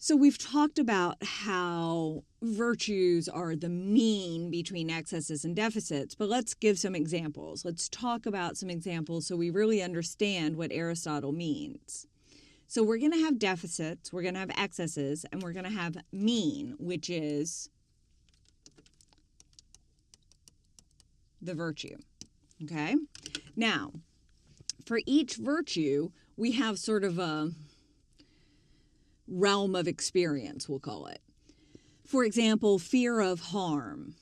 So we've talked about how virtues are the mean between excesses and deficits, but let's give some examples. Let's talk about some examples so we really understand what Aristotle means. So we're going to have deficits, we're going to have excesses, and we're going to have mean, which is the virtue. Okay? Now, for each virtue, we have sort of a realm of experience, we'll call it. For example, fear of harm.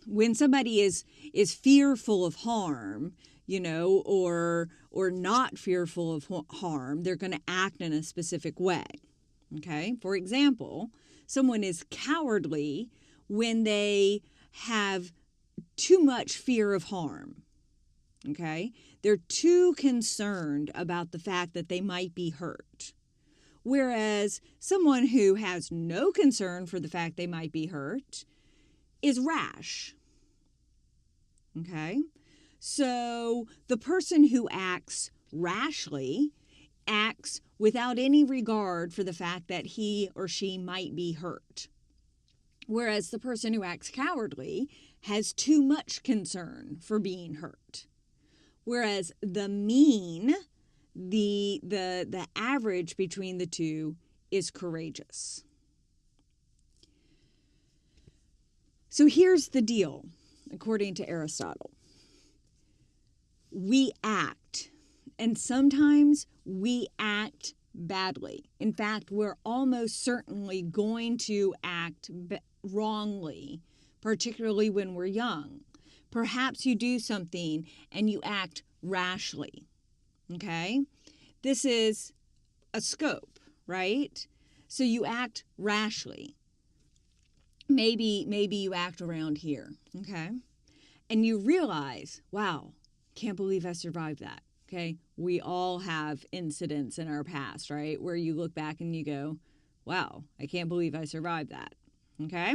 When somebody is fearful of harm, or not fearful of harm, they're going to act in a specific way. Okay? For example, someone is cowardly when they have too much fear of harm. Okay? They're too concerned about the fact that they might be hurt. Whereas someone who has no concern for the fact they might be hurt is rash. Okay? So the person who acts rashly acts without any regard for the fact that he or she might be hurt. Whereas the person who acts cowardly has too much concern for being hurt. Whereas the mean, the average between the two is courageous. So here's the deal, according to Aristotle. We act, and sometimes we act badly. In fact, we're almost certainly going to act wrongly, particularly when we're young. Perhaps you do something and you act rashly. Okay? This is a scope, right? So you act rashly. Maybe you act around here, okay? And you realize, wow, can't believe I survived that, okay? We all have incidents in our past, right? Where you look back and you go, wow, I can't believe I survived that, okay?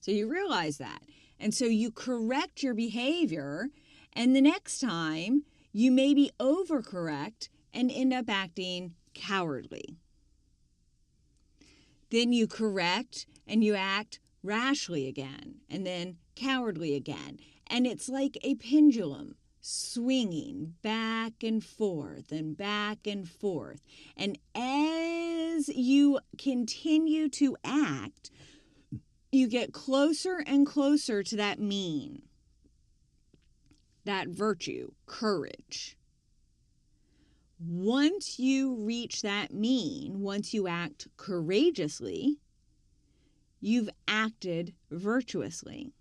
So you realize that. And so you correct your behavior, and the next time you maybe overcorrect and end up acting cowardly. Then you correct and you act rashly again, and then cowardly again. And it's like a pendulum swinging back and forth and back and forth. And as you continue to act, you get closer and closer to that mean, that virtue, courage. Once you reach that mean, once you act courageously, you've acted virtuously.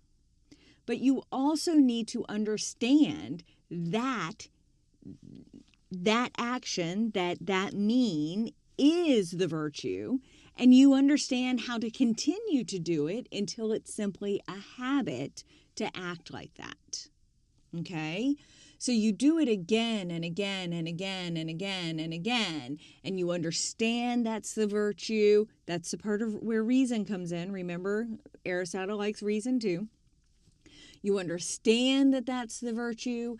But you also need to understand that action, that mean is the virtue, and you understand how to continue to do it until it's simply a habit to act like that. Okay? So you do it again and again and again and again and again, and you understand that's the virtue. That's the part of where reason comes in. Remember, Aristotle likes reason too. You understand that that's the virtue,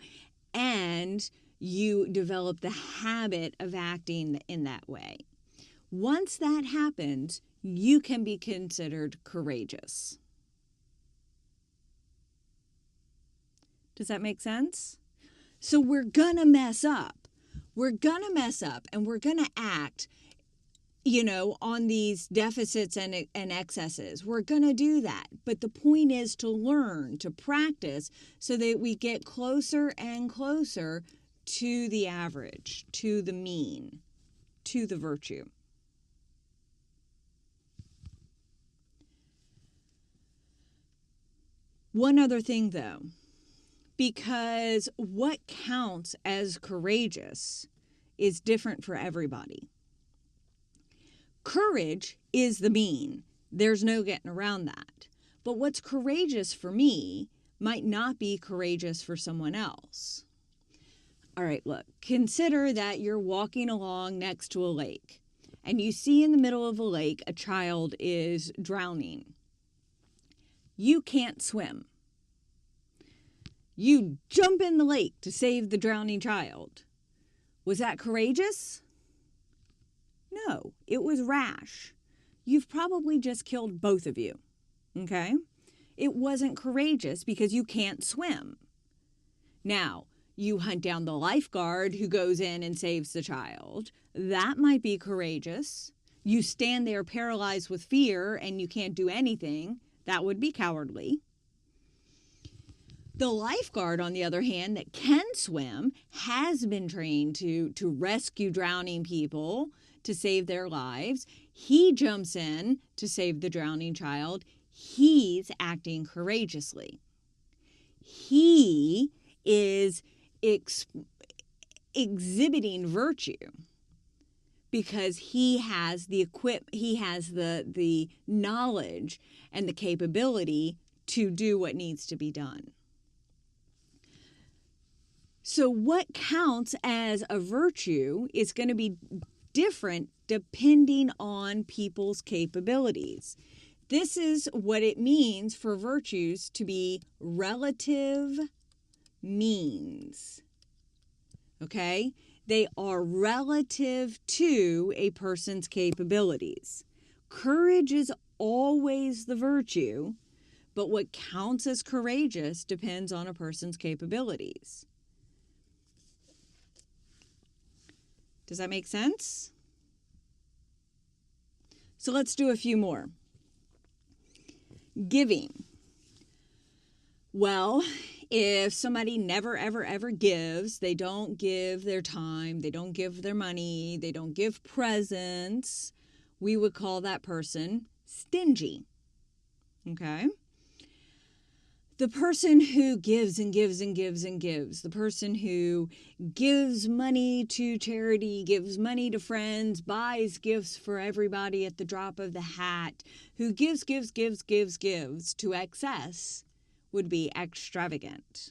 and you develop the habit of acting in that way. Once that happens, you can be considered courageous. Does that make sense? So we're going to mess up. We're going to mess up, and we're going to act, on these deficits and excesses. We're going to do that. But the point is to learn, to practice, so that we get closer and closer to the average, to the mean, to the virtue. One other thing, though, because what counts as courageous is different for everybody. Courage is the mean. There's no getting around that. But what's courageous for me might not be courageous for someone else. All right, look, consider that you're walking along next to a lake, and you see in the middle of a lake a child is drowning. You can't swim. You jump in the lake to save the drowning child. Was that courageous? No, it was rash. you've probably just killed both of you. Okay? It wasn't courageous because you can't swim. Now, you hunt down the lifeguard who goes in and saves the child. That might be courageous. You stand there paralyzed with fear and you can't do anything. That would be cowardly. The lifeguard, on the other hand, that can swim, has been trained to rescue drowning people, to save their lives. He jumps in to save the drowning child. He's acting courageously. He is exhibiting virtue because he has the knowledge and the capability to do what needs to be done. So what counts as a virtue is going to be different depending on people's capabilities. This is what it means for virtues to be relative means. Okay? They are relative to a person's capabilities. Courage is always the virtue, but what counts as courageous depends on a person's capabilities. Does that make sense? So let's do a few more. Giving. Well, if somebody never, ever, ever gives, they don't give their time, they don't give their money, they don't give presents, we would call that person stingy. Okay? The person who gives and gives and gives and gives, the person who gives money to charity, gives money to friends, buys gifts for everybody at the drop of the hat, who gives to excess, would be extravagant.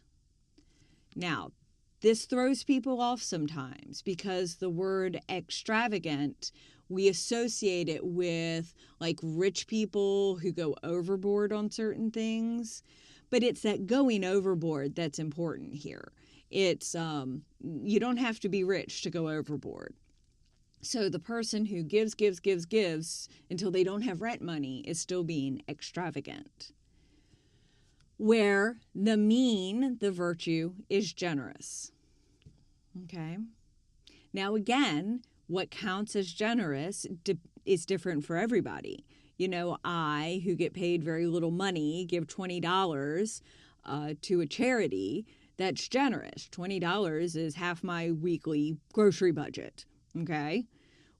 Now, this throws people off sometimes because the word extravagant, we associate it with like rich people who go overboard on certain things. But it's that going overboard that's important here. It's you don't have to be rich to go overboard. So the person who gives until they don't have rent money is still being extravagant. Where the virtue is generous. Okay? Now again, what counts as generous is different for everybody. You know, I, who get paid very little money, give $20 to a charity. That's generous. $20 is half my weekly grocery budget. Okay?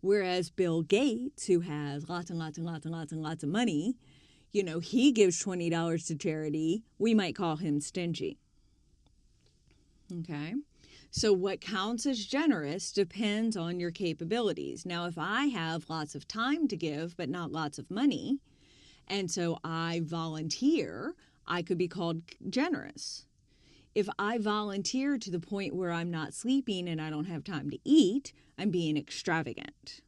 Whereas Bill Gates, who has lots and lots and lots and lots and lots of money, you know, he gives $20 to charity. We might call him stingy. Okay? So what counts as generous depends on your capabilities. Now, if I have lots of time to give, but not lots of money, and so I volunteer, I could be called generous. If I volunteer to the point where I'm not sleeping and I don't have time to eat, I'm being extravagant.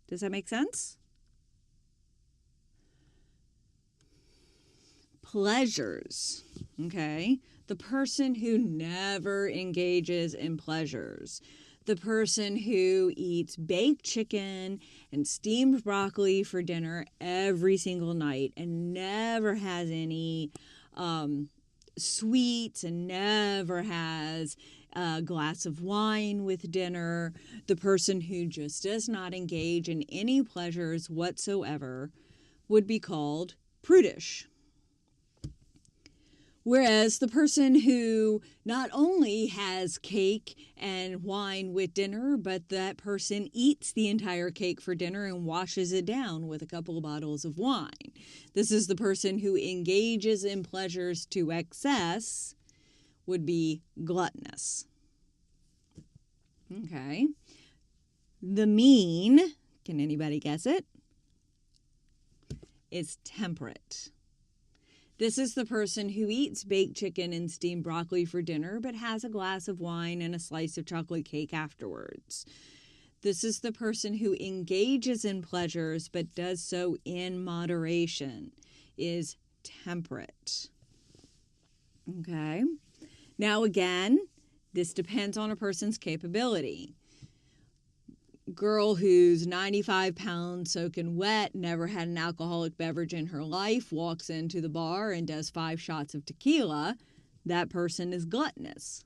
Does that make sense? Pleasures, okay? The person who never engages in pleasures. The person who eats baked chicken and steamed broccoli for dinner every single night and never has any sweets and never has a glass of wine with dinner. The person who just does not engage in any pleasures whatsoever would be called prudish. Whereas the person who not only has cake and wine with dinner, but that person eats the entire cake for dinner and washes it down with a couple of bottles of wine. This is the person who engages in pleasures to excess, would be gluttonous. Okay. The mean, can anybody guess it? Is temperate. This is the person who eats baked chicken and steamed broccoli for dinner, but has a glass of wine and a slice of chocolate cake afterwards. This is the person who engages in pleasures, but does so in moderation, is temperate. Okay. Now again, this depends on a person's capability. girl who's 95 pounds soaking wet, never had an alcoholic beverage in her life, walks into the bar and does 5 shots of tequila, that person is gluttonous.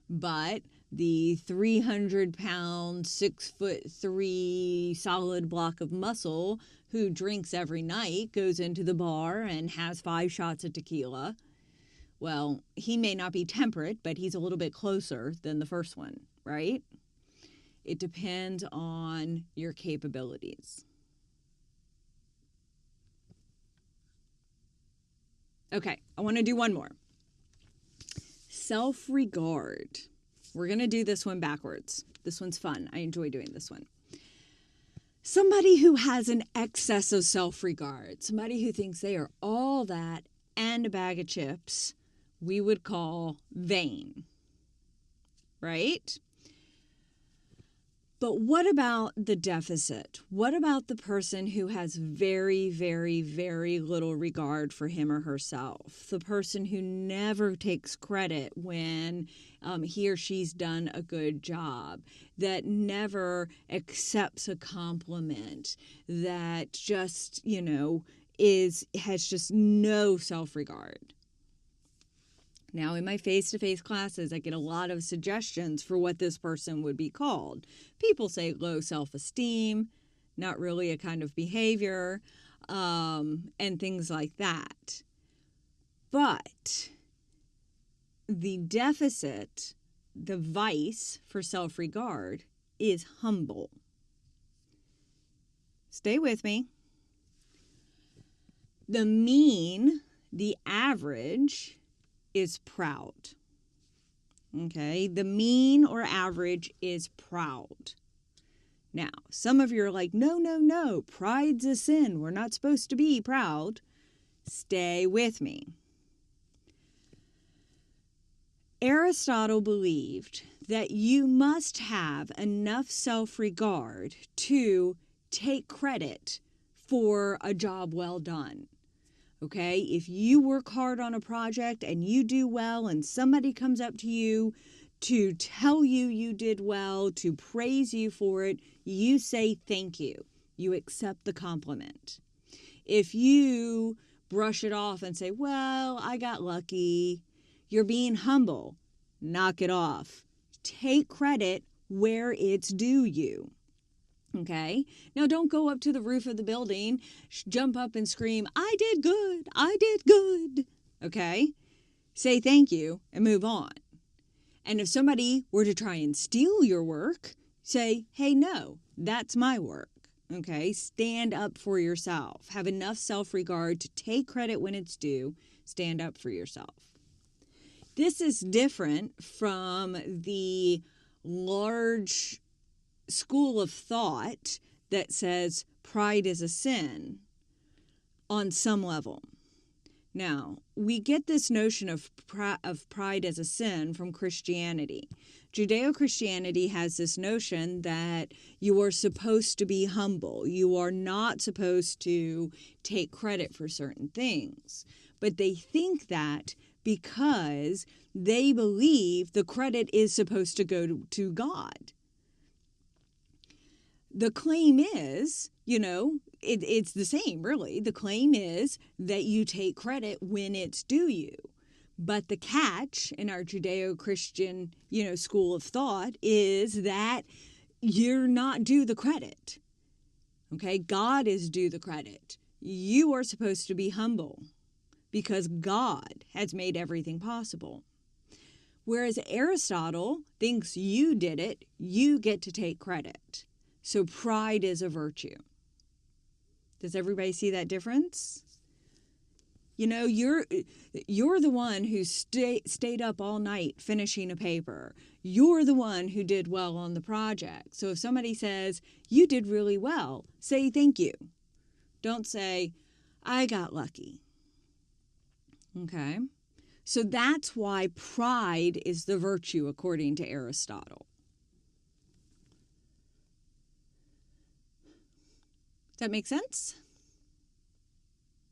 But the 300-pound, 6'3" solid block of muscle who drinks every night, goes into the bar and has 5 shots of tequila, well, he may not be temperate, but he's a little bit closer than the first one, right? It depends on your capabilities. Okay, I want to do one more. Self-regard. We're going to do this one backwards. This one's fun. I enjoy doing this one. Somebody who has an excess of self-regard, somebody who thinks they are all that and a bag of chips, we would call vain, right? But what about the deficit? What about the person who has very, very, very little regard for him or herself? The person who never takes credit when he or she's done a good job, that never accepts a compliment, that just, has just no self-regard. Now, in my face-to-face classes, I get a lot of suggestions for what this person would be called. People say low self-esteem, not really a kind of behavior, and things like that. But the deficit, the vice for self-regard, is humble. Stay with me. The mean, the average, is proud. Okay, the mean or average is proud. Now, some of you are like, no, pride's a sin. We're not supposed to be proud. Stay with me. Aristotle believed that you must have enough self-regard to take credit for a job well done. Okay, if you work hard on a project and you do well and somebody comes up to you to tell you you did well, to praise you for it, you say thank you. You accept the compliment. If you brush it off and say, well, I got lucky, you're being humble. Knock it off. Take credit where it's due you. Okay, now don't go up to the roof of the building, jump up and scream, I did good, I did good. Okay, say thank you and move on. And if somebody were to try and steal your work, say, hey, no, that's my work. Okay, stand up for yourself. Have enough self-regard to take credit when it's due. Stand up for yourself. This is different from the large school of thought that says pride is a sin on some level. Now, we get this notion of pride as a sin from Christianity. Judeo-Christianity has this notion that you are supposed to be humble. You are not supposed to take credit for certain things. But they think that because they believe the credit is supposed to go to God. The claim is, it's the same, really. The claim is that you take credit when it's due you. But the catch in our Judeo-Christian, school of thought is that you're not due the credit. Okay? God is due the credit. You are supposed to be humble because God has made everything possible. Whereas Aristotle thinks you did it, you get to take credit. So pride is a virtue. Does everybody see that difference? You're the one who stayed up all night finishing a paper. You're the one who did well on the project. So if somebody says, you did really well, say thank you. Don't say, I got lucky. Okay? So that's why pride is the virtue according to Aristotle. Does that make sense?